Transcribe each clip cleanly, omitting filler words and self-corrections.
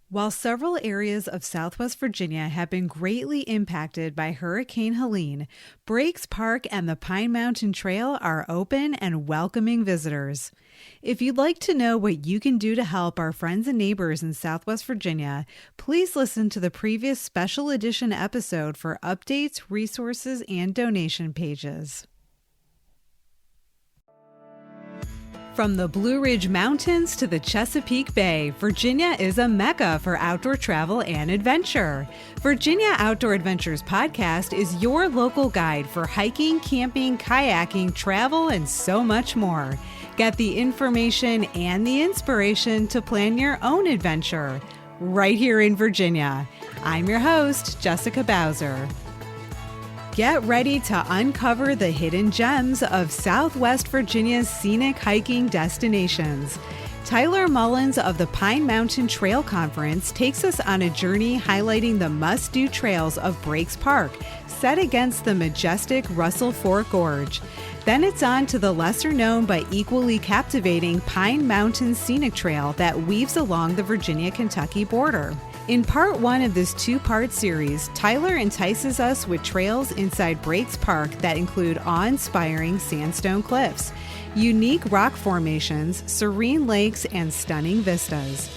While several areas of Southwest Virginia have been greatly impacted by Hurricane Helene, Breaks Park and the Pine Mountain Trail are open and welcoming visitors. If you'd like to know what you can do to help our friends and neighbors in Southwest Virginia, please listen to the previous special edition episode for updates, resources, and donation pages. From the Blue Ridge Mountains to the Chesapeake Bay, Virginia is a mecca for outdoor travel and adventure. Virginia Outdoor Adventures Podcast is your local guide for hiking, camping, kayaking, travel, and so much more. Get the information and the inspiration to plan your own adventure right here in Virginia. I'm your host, Jessica Bowser. Get ready to uncover the hidden gems of Southwest Virginia's scenic hiking destinations. Tyler Mullins of the Pine Mountain Trail Conference takes us on a journey highlighting the must-do trails of Breaks Park, set against the majestic Russell Fork Gorge. Then it's on to the lesser-known but equally captivating Pine Mountain Scenic Trail that weaves along the Virginia-Kentucky border. In part one of this two-part series, Tyler entices us with trails inside Breaks Park that include awe-inspiring sandstone cliffs, unique rock formations, serene lakes, and stunning vistas.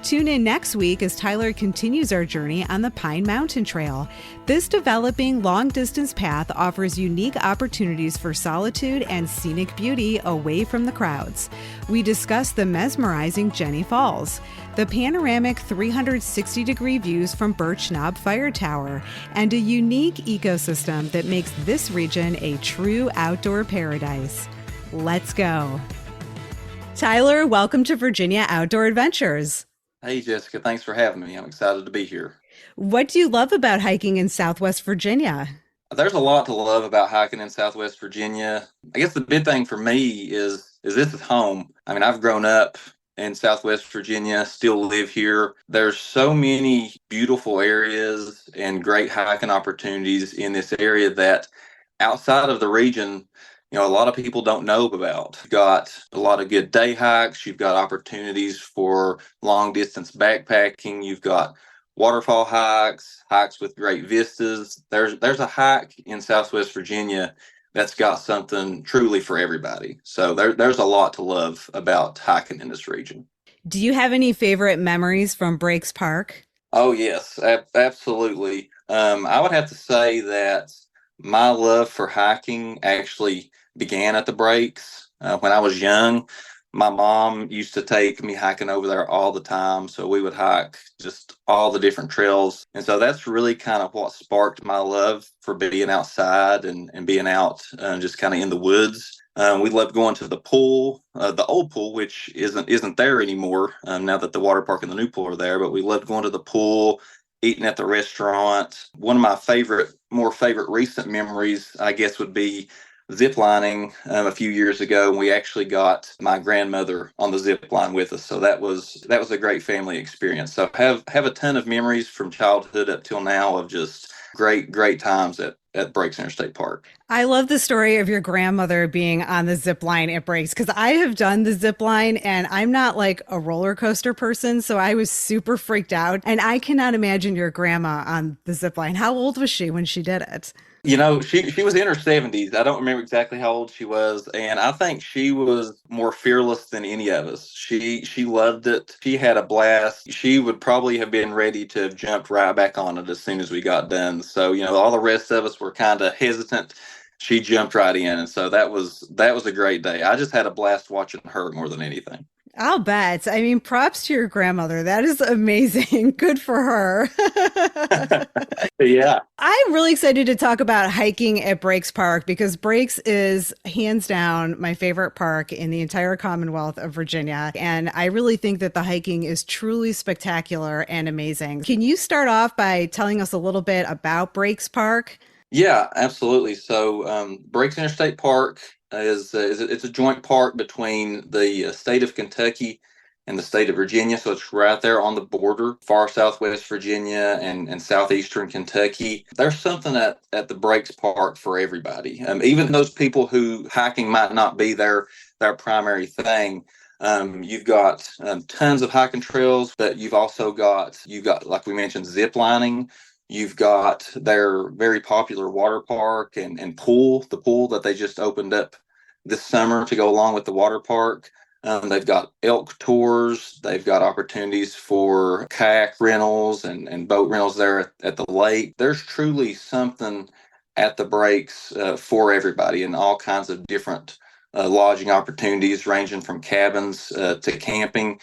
Tune in next week as Tyler continues our journey on the Pine Mountain Trail. This developing long-distance path offers unique opportunities for solitude and scenic beauty away from the crowds. We discuss the mesmerizing Jenny Falls, the panoramic 360-degree views from Birch Knob Fire Tower, and a unique ecosystem that makes this region a true outdoor paradise. Let's go. Tyler, welcome to Virginia Outdoor Adventures. Hey, Jessica, thanks for having me. I'm excited to be here. What do you love about hiking in Southwest Virginia? There's a lot to love about hiking in Southwest Virginia. I guess the big thing for me is this is home. I mean, I've grown up in Southwest Virginia, still live here. There's so many beautiful areas and great hiking opportunities in this area that outside of the region, a lot of people don't know about. You've got a lot of good day hikes. You've got opportunities for long distance backpacking. You've got waterfall hikes, hikes with great vistas. There's a hike in Southwest Virginia that's got something truly for everybody. So there's a lot to love about hiking in this region. Do you have any favorite memories from Breaks Park? Oh, yes, absolutely. I would have to say that my love for hiking actually began at the Breaks. When I was young, my mom used to take me hiking over there all the time. So we would hike just all the different trails. And so that's really kind of what sparked my love for being outside and being out just kind of in the woods. We loved going to the pool, the old pool, which isn't there anymore now that the water park and the new pool are there. But we loved going to the pool, eating at the restaurant. One of my more favorite recent memories, I guess, would be zip lining a few years ago. And we actually got my grandmother on the zip line with us. So that was a great family experience. So have a ton of memories from childhood up till now of just great times at Breaks Interstate Park. I love the story of your grandmother being on the zip line at Breaks because I have done the zip line and I'm not like a roller coaster person. So I was super freaked out. And I cannot imagine your grandma on the zip line. How old was she when she did it? She was in her 70s. I don't remember exactly how old she was, and I think she was more fearless than any of us. She loved it. She had a blast. She would probably have been ready to have jumped right back on it as soon as we got done. So, all the rest of us were kind of hesitant. She jumped right in, and so that was a great day. I just had a blast watching her more than anything. I'll bet. I mean, props to your grandmother. That is amazing. Good for her. Yeah. I'm really excited to talk about hiking at Breaks Park because Breaks is hands down my favorite park in the entire Commonwealth of Virginia. And I really think that the hiking is truly spectacular and amazing. Can you start off by telling us a little bit about Breaks Park? Yeah, absolutely. So Breaks Interstate Park it's a joint park between the state of Kentucky and the state of Virginia. So it's right there on the border, far southwest Virginia and southeastern Kentucky. There's something at the Breaks Park for everybody. Even those people who hiking might not be their primary thing. You've got tons of hiking trails, but you've got like we mentioned zip lining. You've got their very popular water park and pool, the pool that they just opened up this summer to go along with the water park. They've got elk tours. They've got opportunities for kayak rentals and boat rentals there at the lake. There's truly something at the breaks for everybody and all kinds of different lodging opportunities, ranging from cabins to camping.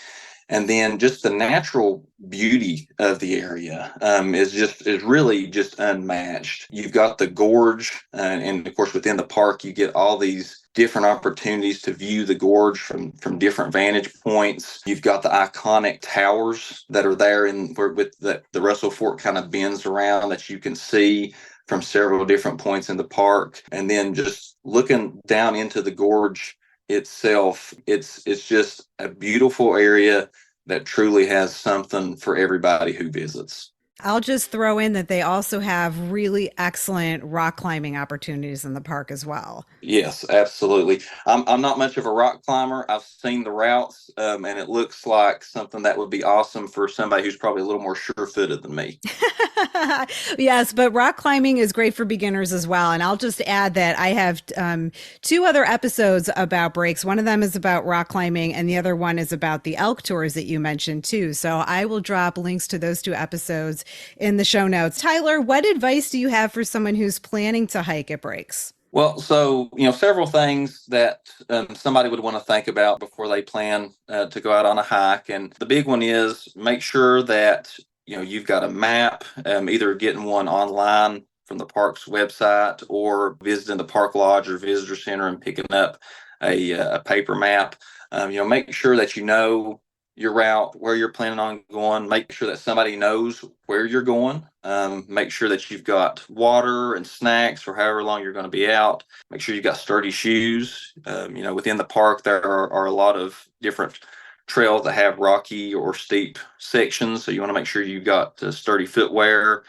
And then just the natural beauty of the area is really just unmatched. You've got the gorge, and of course within the park you get all these different opportunities to view the gorge from different vantage points. You've got the iconic towers that are there in where with the Russell Fork kind of bends around that you can see from several different points in the park. And then just looking down into the gorge itself, it's just a beautiful area that truly has something for everybody who visits. I'll just throw in that they also have really excellent rock climbing opportunities in the park as well. Yes, absolutely. I'm not much of a rock climber. I've seen the routes, and it looks like something that would be awesome for somebody who's probably a little more sure-footed than me. Yes, but rock climbing is great for beginners as well. And I'll just add that I have two other episodes about breaks. One of them is about rock climbing, and the other one is about the elk tours that you mentioned too. So I will drop links to those two episodes in the show notes. Tyler, what advice do you have for someone who's planning to hike at breaks? Well, so several things that somebody would want to think about before they plan to go out on a hike, and the big one is make sure that you've got a map, either getting one online from the park's website or visiting the park lodge or visitor center and picking up a paper map. Make sure that you know your route, where you're planning on going. Make sure that somebody knows where you're going. Make sure that you've got water and snacks for however long you're going to be out. Make sure you've got sturdy shoes. Within the park, there are a lot of different trails that have rocky or steep sections, so you want to make sure you've got sturdy footwear.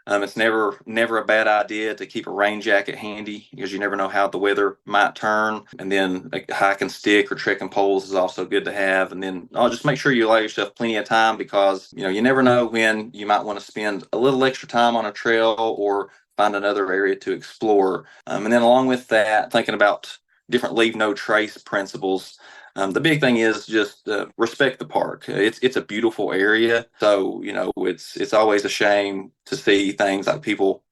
It's never a bad idea to keep a rain jacket handy because you never know how the weather might turn. And then a hiking stick or trekking poles is also good to have. And then I'll just make sure you allow yourself plenty of time because you never know when you might want to spend a little extra time on a trail or find another area to explore. And then along with that, thinking about different leave no trace principles. The big thing is just respect the park. It's a beautiful area, so it's always a shame to see things like people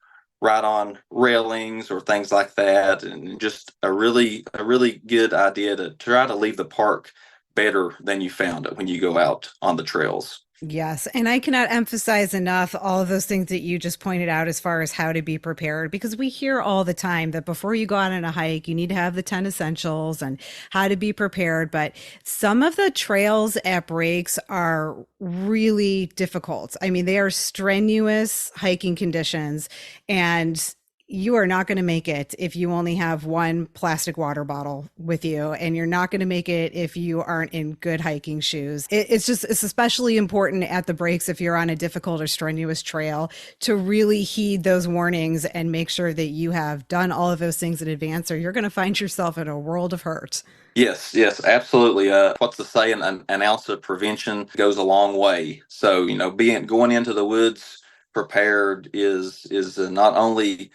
ride on railings or things like that, and just a really good idea to try to leave the park better than you found it when you go out on the trails. Yes. And I cannot emphasize enough all of those things that you just pointed out as far as how to be prepared, because we hear all the time that before you go out on a hike, you need to have the 10 essentials and how to be prepared. But some of the trails at breaks are really difficult. I mean, they are strenuous hiking conditions, and you are not going to make it if you only have one plastic water bottle with you, and you're not going to make it if you aren't in good hiking shoes. It's especially important at the breaks if you're on a difficult or strenuous trail to really heed those warnings and make sure that you have done all of those things in advance, or you're going to find yourself in a world of hurt. Yes, absolutely. What's the saying? An ounce of prevention goes a long way. So, being going into the woods prepared is not only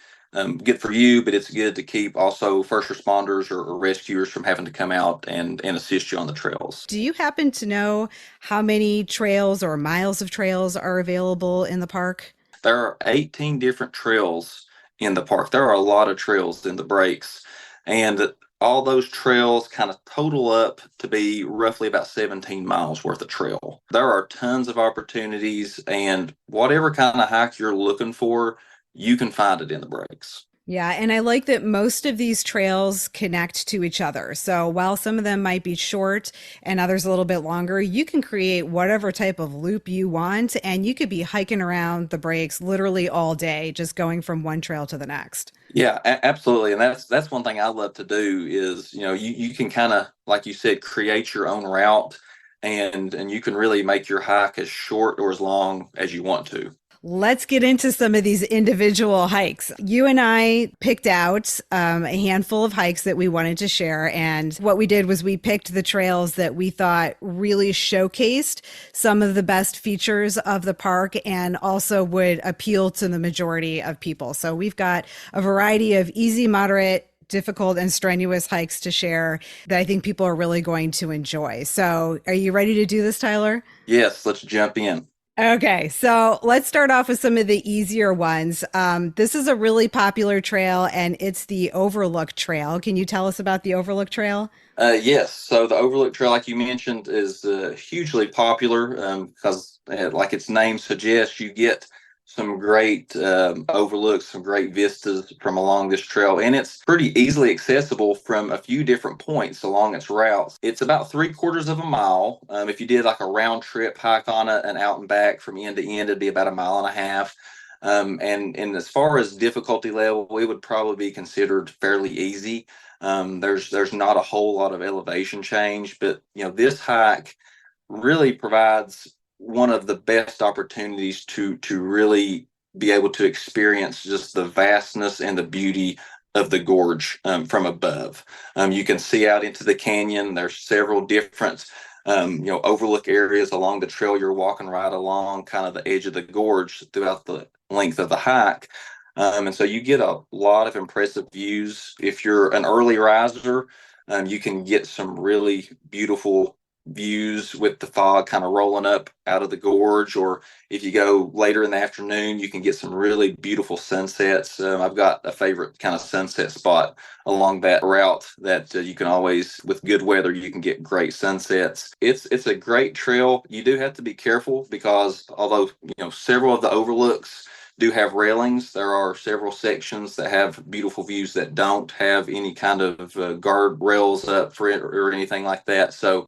good for you, but it's good to keep also first responders or rescuers from having to come out and assist you on the trails. Do you happen to know how many trails or miles of trails are available in the park? There are 18 different trails in the park. There are a lot of trails in the breaks, and all those trails kind of total up to be roughly about 17 miles worth of trail. There are tons of opportunities, and whatever kind of hike you're looking for, you can find it in the breaks. Yeah, and I like that most of these trails connect to each other. So while some of them might be short and others a little bit longer, you can create whatever type of loop you want, and you could be hiking around the breaks literally all day, just going from one trail to the next. Yeah, absolutely. And that's one thing I love to do is, you can kind of, like you said, create your own route and you can really make your hike as short or as long as you want to. Let's get into some of these individual hikes. You and I picked out a handful of hikes that we wanted to share. And what we did was we picked the trails that we thought really showcased some of the best features of the park and also would appeal to the majority of people. So we've got a variety of easy, moderate, difficult, and strenuous hikes to share that I think people are really going to enjoy. So are you ready to do this, Tyler? Yes, let's jump in. Okay, so let's start off with some of the easier ones. This is a really popular trail, and it's the Overlook Trail. Can you tell us about the Overlook Trail? Yes, so the Overlook Trail, like you mentioned, is hugely popular because, like its name suggests, you get some great overlooks, some great vistas from along this trail, and it's pretty easily accessible from a few different points along its routes. It's about 3/4 of a mile. If you did like a round trip hike on it and out and back from end to end, it'd be about a mile and a half. And as far as difficulty level, it would probably be considered fairly easy. There's not a whole lot of elevation change, but this hike really provides one of the best opportunities to really be able to experience just the vastness and the beauty of the gorge from above. You can see out into the canyon. There's several different overlook areas along the trail you're walking right along, kind of the edge of the gorge throughout the length of the hike. And so you get a lot of impressive views. If you're an early riser, you can get some really beautiful views with the fog kind of rolling up out of the gorge. Or if you go later in the afternoon, you can get some really beautiful sunsets. I've got a favorite kind of sunset spot along that route that you can always, with good weather, you can get great sunsets. It's a great trail. You do have to be careful because although several of the overlooks do have railings, there are several sections that have beautiful views that don't have any kind of guard rails up for it or anything like that. So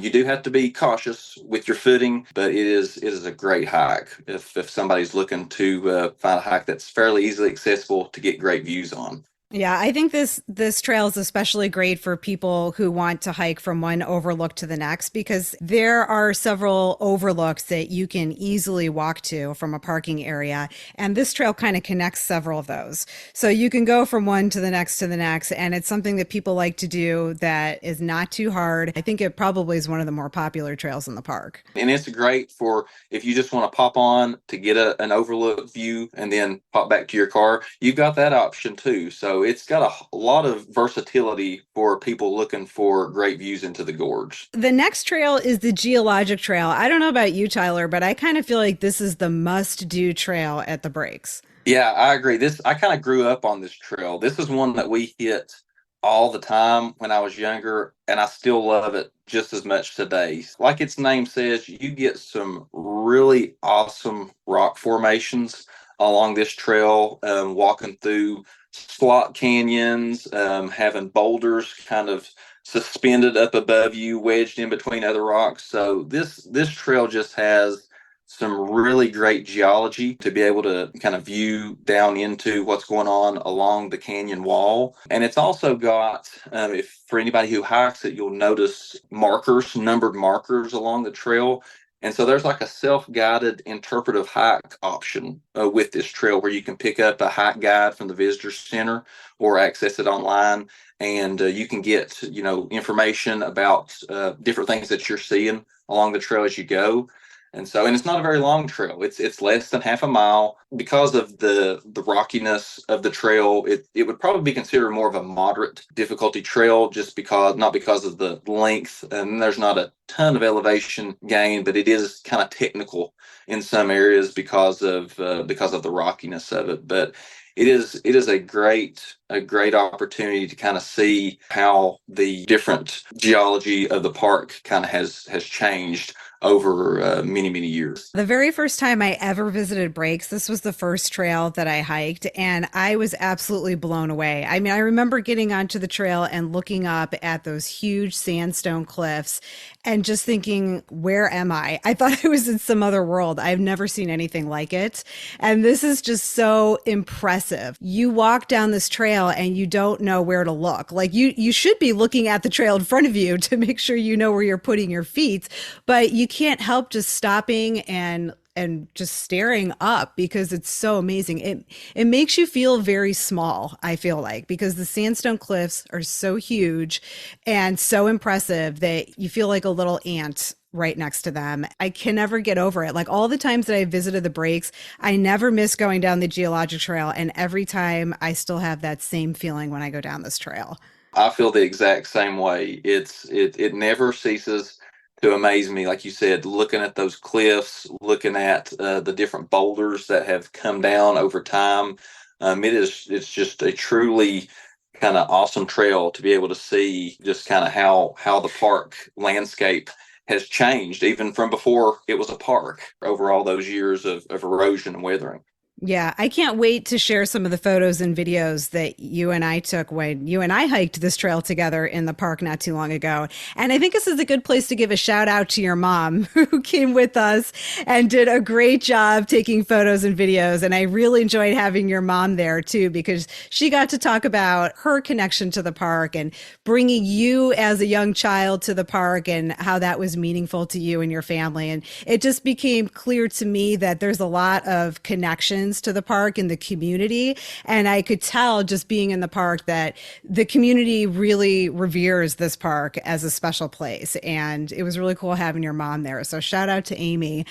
you do have to be cautious with your footing, but it is a great hike if somebody's looking to find a hike that's fairly easily accessible to get great views on. Yeah, I think this trail is especially great for people who want to hike from one overlook to the next because there are several overlooks that you can easily walk to from a parking area, and this trail kind of connects several of those. So you can go from one to the next, and it's something that people like to do that is not too hard. I think it probably is one of the more popular trails in the park. And it's great for if you just want to pop on to get an overlook view and then pop back to your car. You've got that option too. So it's got a lot of versatility for people looking for great views into the gorge. The next trail is the Geologic Trail. I don't know about you, Tyler, but I kind of feel like this is the must-do trail at the breaks. Yeah, I agree. I kind of grew up on this trail. This is one that we hit all the time when I was younger, and I still love it just as much today. Like its name says, you get some really awesome rock formations along this trail, walking through slot canyons, having boulders kind of suspended up above you, wedged in between other rocks. So this trail just has some really great geology to be able to kind of view down into what's going on along the canyon wall. And it's also got, if for anybody who hikes it, you'll notice markers, numbered markers along the trail. And so there's like a self-guided interpretive hike option with this trail where you can pick up a hike guide from the visitor center or access it online. And you can get, information about different things that you're seeing along the trail as you go. And it's not a very long trail. It's less than half a mile. Because of the rockiness of the trail, it would probably be considered more of a moderate difficulty trail, just not because of the length, and there's not a ton of elevation gain, but it is kind of technical in some areas because of the rockiness of it. But it is a great opportunity to kind of see how the different geology of the park kind of has changed over many, many years. The very first time I ever visited Breaks, this was the first trail that I hiked, and I was absolutely blown away. I mean, I remember getting onto the trail and looking up at those huge sandstone cliffs and just thinking, where am I? I thought I was in some other world. I've never seen anything like it. And this is just so impressive. You walk down this trail and you don't know where to look. Like you should be looking at the trail in front of you to make sure you know where you're putting your feet, but you can't help just stopping and and just staring up because it's so amazing. It makes you feel very small, I feel like, because the sandstone cliffs are so huge and so impressive that you feel like a little ant right next to them. I can never get over it. Like all the times that I visited the breaks, I never miss going down the geologic trail, and every time I still have that same feeling when I go down this trail. I feel the exact same way. It never ceases to amaze me. Like you said, looking at those cliffs, looking at the different boulders that have come down over time. It's just a truly kind of awesome trail to be able to see just kind of how the park landscape has changed, even from before it was a park, over all those years of erosion and weathering. Yeah, I can't wait to share some of the photos and videos that you and I took when you and I hiked this trail together in the park not too long ago. And I think this is a good place to give a shout out to your mom who came with us and did a great job taking photos and videos. And I really enjoyed having your mom there too, because she got to talk about her connection to the park and bringing you as a young child to the park and how that was meaningful to you and your family. And it just became clear to me that there's a lot of connections to the park and the community. And I could tell just being in the park that the community really reveres this park as a special place. And it was really cool having your mom there. So shout out to Amy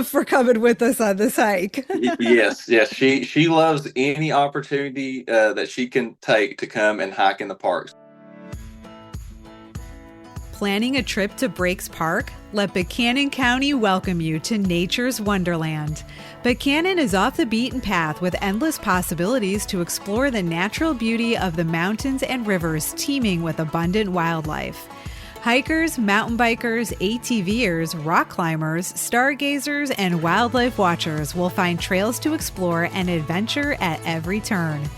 for coming with us on this hike. Yes. She loves any opportunity that she can take to come and hike in the parks. Planning a trip to Breaks Park? Let Buchanan County welcome you to nature's wonderland. Buchanan is off the beaten path with endless possibilities to explore the natural beauty of the mountains and rivers teeming with abundant wildlife. Hikers, mountain bikers, ATVers, rock climbers, stargazers, and wildlife watchers will find trails to explore and adventure at every turn.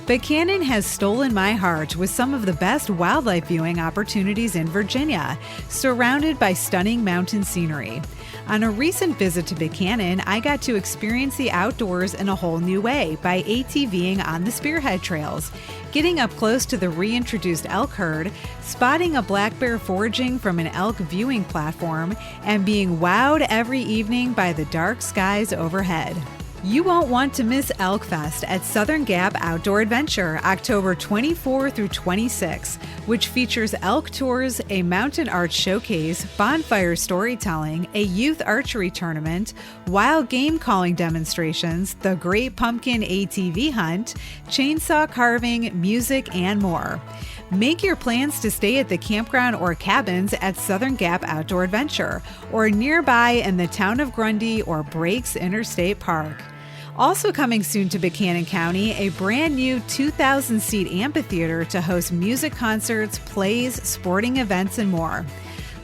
Buchanan has stolen my heart with some of the best wildlife viewing opportunities in Virginia, surrounded by stunning mountain scenery. On a recent visit to Buchanan, I got to experience the outdoors in a whole new way by ATVing on the spearhead trails, getting up close to the reintroduced elk herd, spotting a black bear foraging from an elk viewing platform, and being wowed every evening by the dark skies overhead. You won't want to miss Elk Fest at Southern Gap Outdoor Adventure, October 24 through 26, which features elk tours, a mountain art showcase, bonfire storytelling, a youth archery tournament, wild game calling demonstrations, the Great Pumpkin ATV hunt, chainsaw carving, music, and more. Make your plans to stay at the campground or cabins at Southern Gap Outdoor Adventure or nearby in the town of Grundy or Breaks Interstate Park. Also coming soon to Buchanan County, a brand new 2,000-seat amphitheater to host music concerts, plays, sporting events, and more.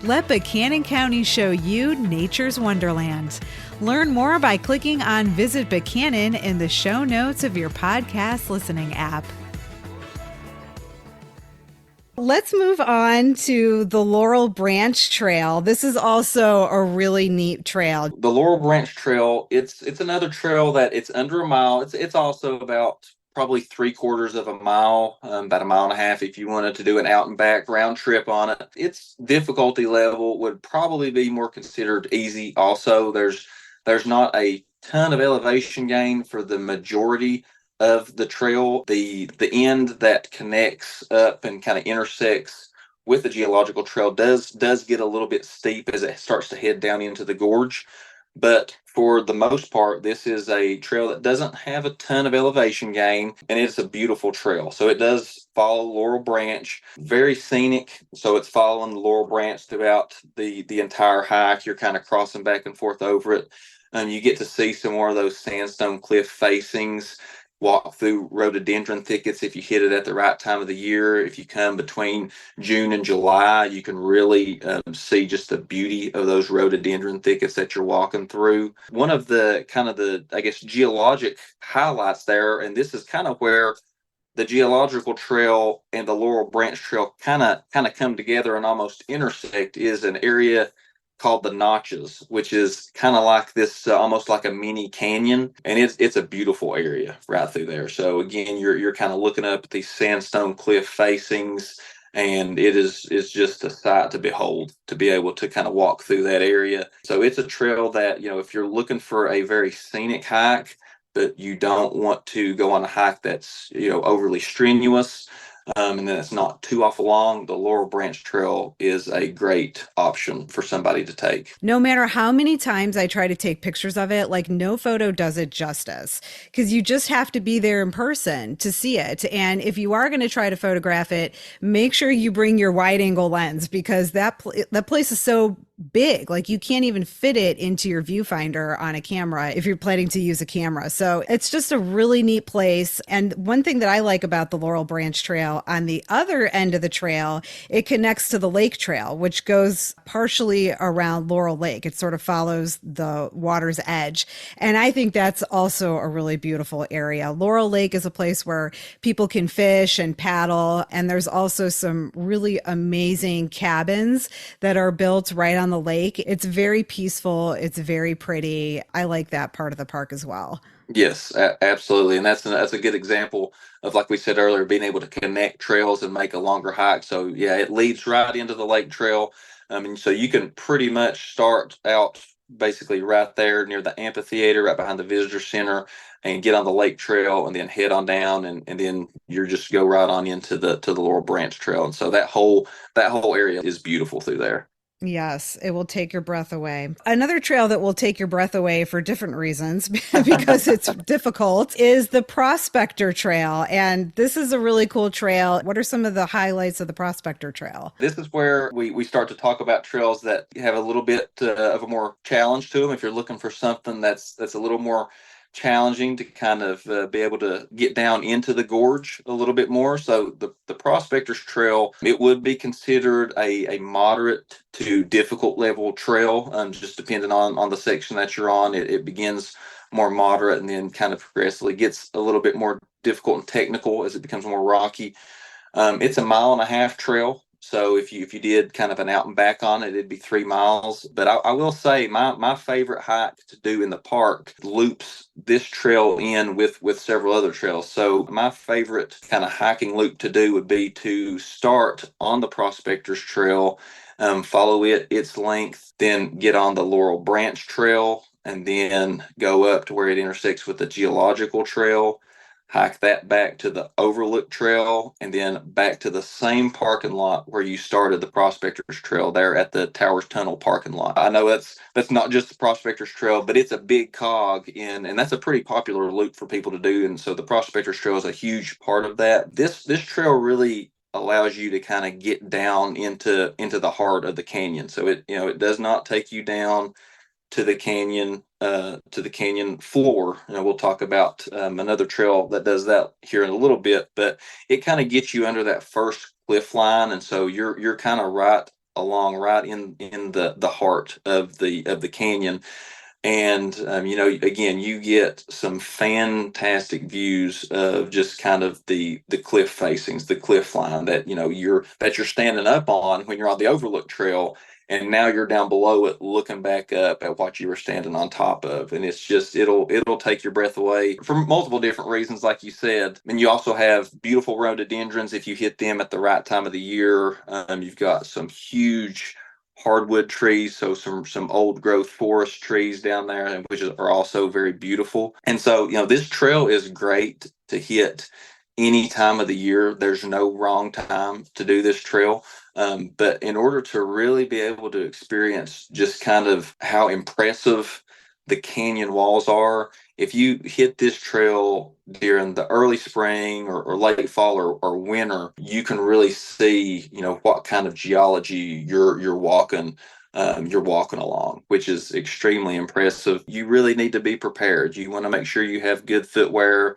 Let Buchanan County show you nature's wonderland. Learn more by clicking on Visit Buchanan in the show notes of your podcast listening app. Let's move on to the Laurel Branch Trail. This is also a really neat trail. The Laurel Branch Trail, it's another trail that it's under a mile. It's also about probably 3/4 of a mile, about a mile and a half if you wanted to do an out and back round trip on it. Its difficulty level would probably be more considered easy. Also, there's not a ton of elevation gain for the majority of the trail. The end that connects up and kind of intersects with the geological trail does get a little bit steep as it starts to head down into the gorge. But for the most part, this is a trail that doesn't have a ton of elevation gain, and it's a beautiful trail. So it does follow Laurel Branch, very scenic. So it's following the Laurel Branch throughout the entire hike. You're kind of crossing back and forth over it. You get to see some more of those sandstone cliff facings. Walk through rhododendron thickets if you hit it at the right time of the year. If you come between June and July, you can really see just the beauty of those rhododendron thickets that you're walking through. One of the kind of the, I guess, geologic highlights there, and this is kind of where the geological trail and the Laurel Branch Trail kind of come together and almost intersect, is an area called the Notches, which is kind of like this, almost like a mini canyon, and it's a beautiful area right through there. So again, you're kind of looking up at these sandstone cliff facings. and it is just a sight to behold to be able to kind of walk through that area. So it's a trail that, if you're looking for a very scenic hike, but you don't want to go on a hike that's, overly strenuous, and then it's not too awful long, the Laurel Branch Trail is a great option for somebody to take. No matter how many times I try to take pictures of it, like no photo does it justice because you just have to be there in person to see it. And if you are going to try to photograph it, make sure you bring your wide angle lens because that place is so big. Like you can't even fit it into your viewfinder on a camera if you're planning to use a camera. So it's just a really neat place. And one thing that I like about the Laurel Branch Trail, on the other end of the trail, it connects to the Lake Trail, which goes partially around Laurel Lake. It sort of follows the water's edge. And I think that's also a really beautiful area. Laurel Lake is a place where people can fish and paddle. And there's also some really amazing cabins that are built right on the lake. It's very peaceful. It's very pretty. I like that part of the park as well. Yes, absolutely, and that's a good example of, like we said earlier, being able to connect trails and make a longer hike. So yeah, it leads right into the lake trail, and so you can pretty much start out basically right there near the amphitheater, right behind the visitor center, and get on the lake trail, and then head on down, and then you're just go right on into the Laurel Branch Trail, and so that whole area is beautiful through there. Yes, it will take your breath away. Another trail that will take your breath away for different reasons because it's difficult is the Prospector Trail. And this is a really cool trail. What are some of the highlights of the Prospector Trail? This is where we start to talk about trails that have a little bit of a more challenge to them. If you're looking for something that's a little more challenging to kind of be able to get down into the gorge a little bit more. So the Prospectors Trail, it would be considered a moderate to difficult level trail, just depending on the section that you're on. It begins more moderate and then kind of progressively gets a little bit more difficult and technical as it becomes more rocky. It's a mile and a half trail. So if you did kind of an out and back on it, it'd be 3 miles. But I will say my favorite hike to do in the park loops this trail in with several other trails. So my favorite kind of hiking loop to do would be to start on the Prospectors Trail, follow its length, then get on the Laurel Branch Trail, and then go up to where it intersects with the Geological Trail, hike that back to the Overlook Trail, and then back to the same parking lot where you started the Prospectors Trail there at the Towers Tunnel parking lot. I know that's not just the Prospectors Trail, but it's a big cog in, and that's a pretty popular loop for people to do. And so the Prospectors Trail is a huge part of that. This trail really allows you to kind of get down into the heart of the canyon. So it does not take you down to the canyon floor. We'll talk about another trail that does that here in a little bit, but it kind of gets you under that first cliff line, and so you're kind of right in the heart of the canyon. And again, you get some fantastic views of just kind of the cliff facings, the cliff line that you're standing up on when you're on the Overlook Trail, and now you're down below it, looking back up at what you were standing on top of, and it's just it'll take your breath away for multiple different reasons, like you said. And you also have beautiful rhododendrons if you hit them at the right time of the year. You've got some huge hardwood trees, so some old growth forest trees down there, and which are also very beautiful. And so, this trail is great to hit any time of the year. There's no wrong time to do this trail. But in order to really be able to experience just kind of how impressive the canyon walls are, if you hit this trail during the early spring or late fall or winter, you can really see, what kind of geology you're walking along, which is extremely impressive. You really need to be prepared. You want to make sure you have good footwear,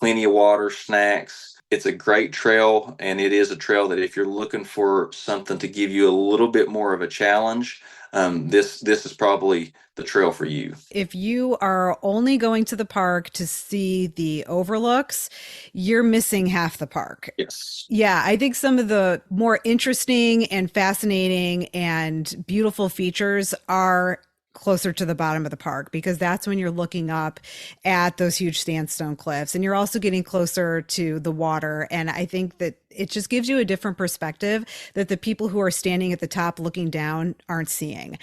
plenty of water, snacks. It's a great trail, and it is a trail that if you're looking for something to give you a little bit more of a challenge, this is probably the trail for you. If you are only going to the park to see the overlooks, you're missing half the park. Yes. Yeah, I think some of the more interesting and fascinating and beautiful features are closer to the bottom of the park, because that's when you're looking up at those huge sandstone cliffs and you're also getting closer to the water. And I think that it just gives you a different perspective that the people who are standing at the top looking down aren't seeing.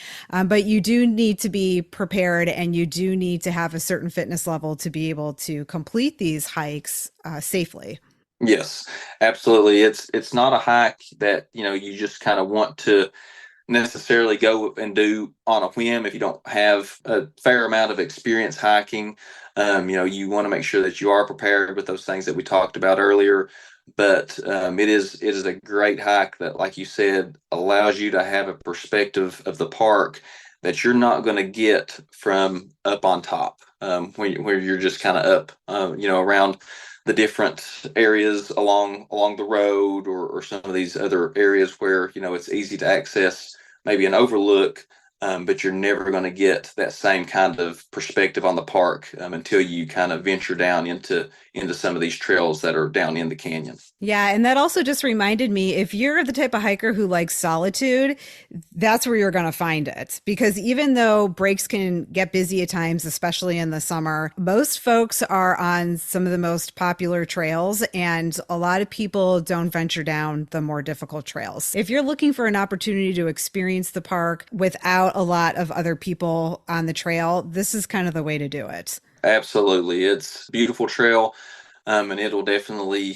But you do need to be prepared and you do need to have a certain fitness level to be able to complete these hikes safely. Yes, absolutely. It's not a hike that, you just kind of want to necessarily go and do on a whim if you don't have a fair amount of experience hiking. You want to make sure that you are prepared with those things that we talked about earlier. But it is a great hike that, like you said, allows you to have a perspective of the park that you're not going to get from up on top, where you're just kind of up, around the different areas along the road, or some of these other areas where it's easy to access maybe an overlook, but you're never going to get that same kind of perspective on the park until you kind of venture down into some of these trails that are down in the canyon. Yeah, and that also just reminded me, if you're the type of hiker who likes solitude, that's where you're going to find it. Because even though breaks can get busy at times, especially in the summer, most folks are on some of the most popular trails, and a lot of people don't venture down the more difficult trails. If you're looking for an opportunity to experience the park without a lot of other people on the trail, this is kind of the way to do it. Absolutely. It's a beautiful trail. And it'll definitely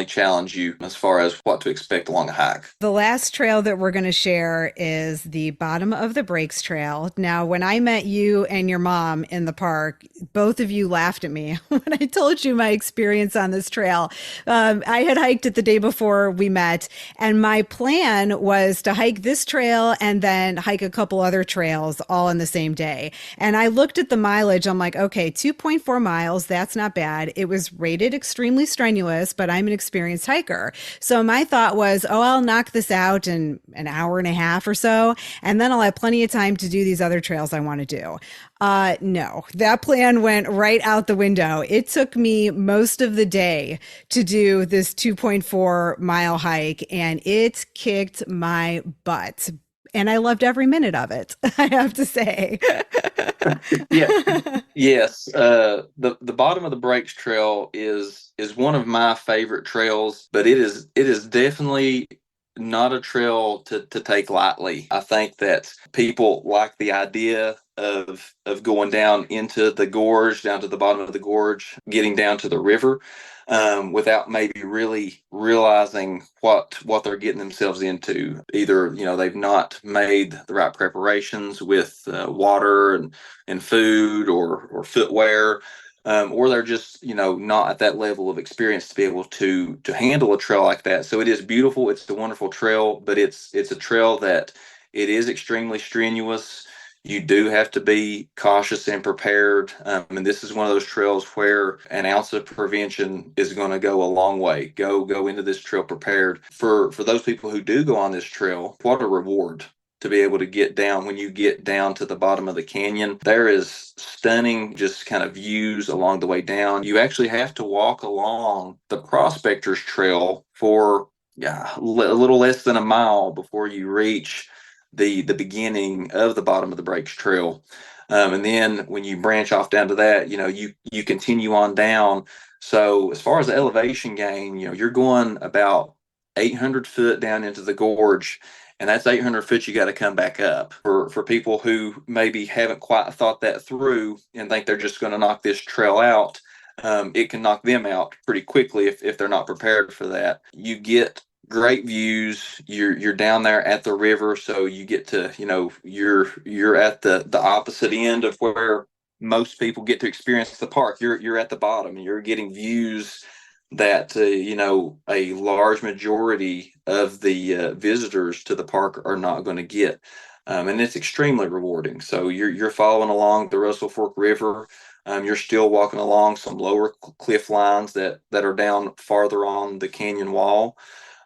challenge you as far as what to expect along a hike. The last trail that we're going to share is the bottom of the Breaks Trail. Now, when I met you and your mom in the park, both of you laughed at me when I told you my experience on this trail. I had hiked it the day before we met, and my plan was to hike this trail and then hike a couple other trails all in the same day. And I looked at the mileage. I'm like, okay, 2.4 miles. That's not bad. It was rated extremely strenuous, but I'm an experienced hiker. So my thought was, oh, I'll knock this out in an hour and a half or so, and then I'll have plenty of time to do these other trails I want to do. No, that plan went right out the window. It took me most of the day to do this 2.4 mile hike, and it kicked my butt. And I loved every minute of it, I have to say. Yeah. Yes. The bottom of the Breaks Trail is one of my favorite trails, but it is definitely not a trail to take lightly. I think that people like the idea of going down into the gorge, down to the bottom of the gorge, getting down to the river, without maybe really realizing what they're getting themselves into. Either they've not made the right preparations with water and food or footwear, or they're just not at that level of experience to be able to handle a trail like that. So it is beautiful. It's a wonderful trail, but it's a trail that it is extremely strenuous. You do have to be cautious and prepared. And this is one of those trails where an ounce of prevention is going to go a long way. Go into this trail prepared. For those people who do go on this trail, what a reward to be able to get down. When you get down to the bottom of the canyon, there is stunning just kind of views along the way down. You actually have to walk along the Prospectors Trail for a little less than a mile before you reach the beginning of the bottom of the Breaks Trail. And then when you branch off down to that, you continue on down. So as far as the elevation gain, you're going about 800 foot down into the gorge, and that's 800 foot you got to come back up. For people who maybe haven't quite thought that through and think they're just going to knock this trail out, it can knock them out pretty quickly if they're not prepared for that. You get great views. You're down there at the river, so you get to you're at the opposite end of where most people get to experience the park. You're at the bottom, and you're getting views that a large majority of the visitors to the park are not going to get, and it's extremely rewarding. So you're following along the Russell Fork River. You're still walking along some lower cliff lines that are down farther on the canyon wall.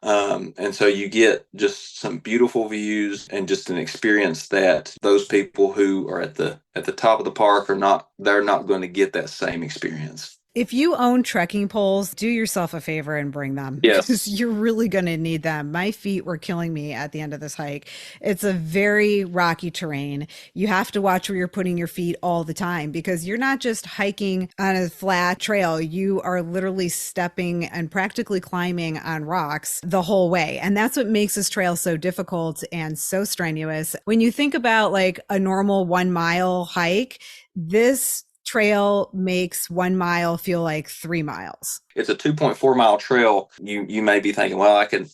And so you get just some beautiful views and just an experience that those people who are at the top of the park they're not going to get that same experience. If you own trekking poles, do yourself a favor and bring them because Yes. you're really going to need them. My feet were killing me at the end of this hike. It's a very rocky terrain. You have to watch where you're putting your feet all the time because you're not just hiking on a flat trail. You are literally stepping and practically climbing on rocks the whole way. And that's what makes this trail so difficult and so strenuous. When you think about like a normal 1 mile hike, this trail makes 1 mile feel like 3 miles. It's a 2.4 mile trail. You may be thinking, well, I can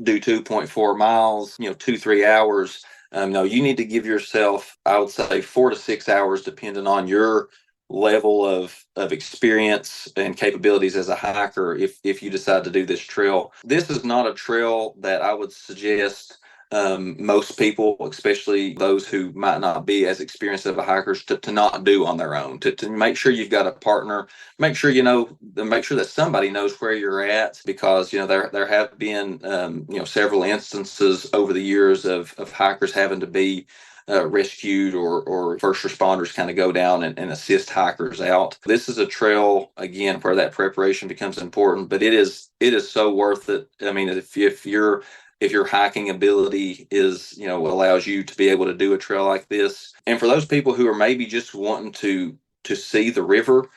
do 2.4 miles, 2-3 hours. No, you need to give yourself, I would say, 4 to 6 hours, depending on your level of experience and capabilities as a hiker. If you decide to do this trail, this is not a trail that I would suggest most people, especially those who might not be as experienced of a hikers, to not do on their own. To make sure you've got a partner, make sure that somebody knows where you're at, because there have been several instances over the years of hikers having to be rescued, or first responders kind of go down and assist hikers out. This is a trail, again, where that preparation becomes important, but it is so worth it. I mean, if your hiking ability allows you to be able to do a trail like this. And for those people who are maybe just wanting to see the river,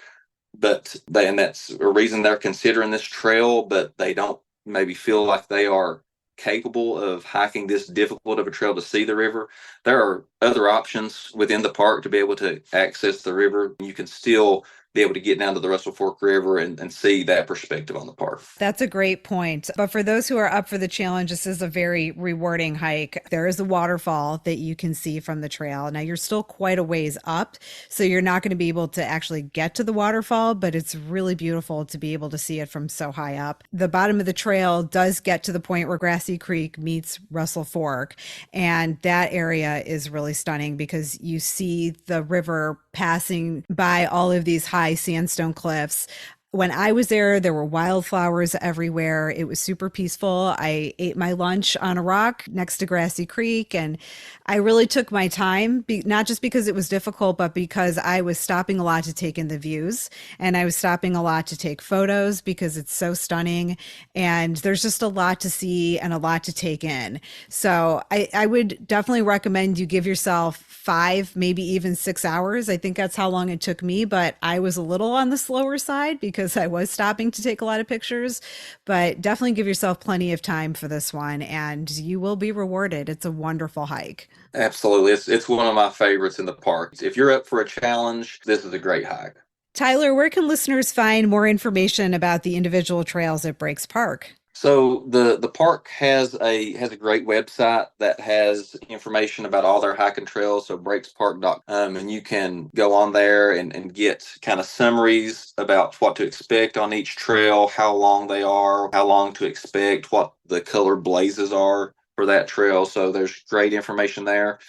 and that's a reason they're considering this trail, but they don't maybe feel like they are capable of hiking this difficult of a trail to see the river, there are other options within the park to be able to access the river. You can still be able to get down to the Russell Fork River and see that perspective on the park. That's a great point. But for those who are up for the challenge, this is a very rewarding hike. There is a waterfall that you can see from the trail. Now, you're still quite a ways up, so you're not going to be able to actually get to the waterfall, but it's really beautiful to be able to see it from so high up. The bottom of the trail does get to the point where Grassy Creek meets Russell Fork, and that area is really stunning because you see the river passing by all of these high sandstone cliffs. When I was there were wildflowers everywhere. It was super peaceful. I ate my lunch on a rock next to Grassy Creek, and I really took my time, not just because it was difficult, but because I was stopping a lot to take in the views, and I was stopping a lot to take photos because it's so stunning, and there's just a lot to see and a lot to take in. So I would definitely recommend you give yourself 5, maybe even 6 hours. I think that's how long it took me, but I was a little on the slower side because I was stopping to take a lot of pictures. But definitely give yourself plenty of time for this one, and you will be rewarded. It's a wonderful hike. Absolutely. It's one of my favorites in the park. If you're up for a challenge, this is a great hike. Tyler, where can listeners find more information about the individual trails at Breaks Park? So the park has a great website that has information about all their hiking trails. So breakspark.com, and you can go on there and get kind of summaries about what to expect on each trail, how long they are, how long to expect, what the color blazes are for that trail. So there's great information there.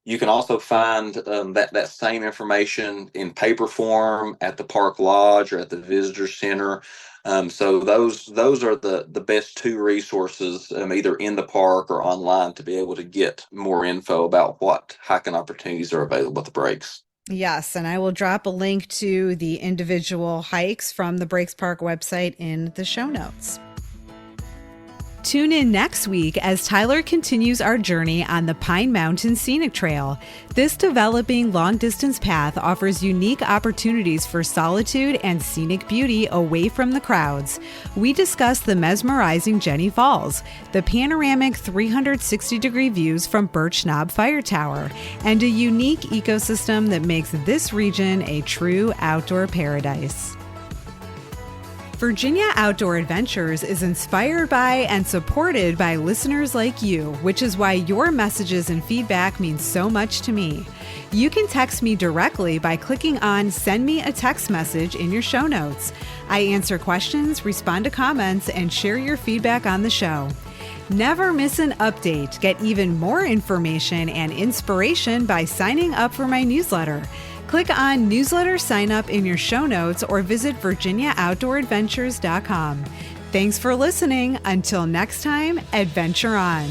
You can also find that same information in paper form at the park lodge or at the visitor center. So those are the best 2 resources, either in the park or online, to be able to get more info about what hiking opportunities are available at the Breaks. Yes, and I will drop a link to the individual hikes from the Breaks Park website in the show notes. Tune in next week as Tyler continues our journey on the Pine Mountain Scenic Trail. This developing long-distance path offers unique opportunities for solitude and scenic beauty away from the crowds. We discuss the mesmerizing Jenny Falls, the panoramic 360-degree views from Birch Knob Fire Tower, and a unique ecosystem that makes this region a true outdoor paradise. Virginia Outdoor Adventures is inspired by and supported by listeners like you, which is why your messages and feedback mean so much to me. You can text me directly by clicking on Send Me a Text Message in your show notes. I answer questions, respond to comments, and share your feedback on the show. Never miss an update. Get even more information and inspiration by signing up for my newsletter. Click on Newsletter Sign Up in your show notes or visit virginiaoutdooradventures.com. Thanks for listening. Until next time, adventure on.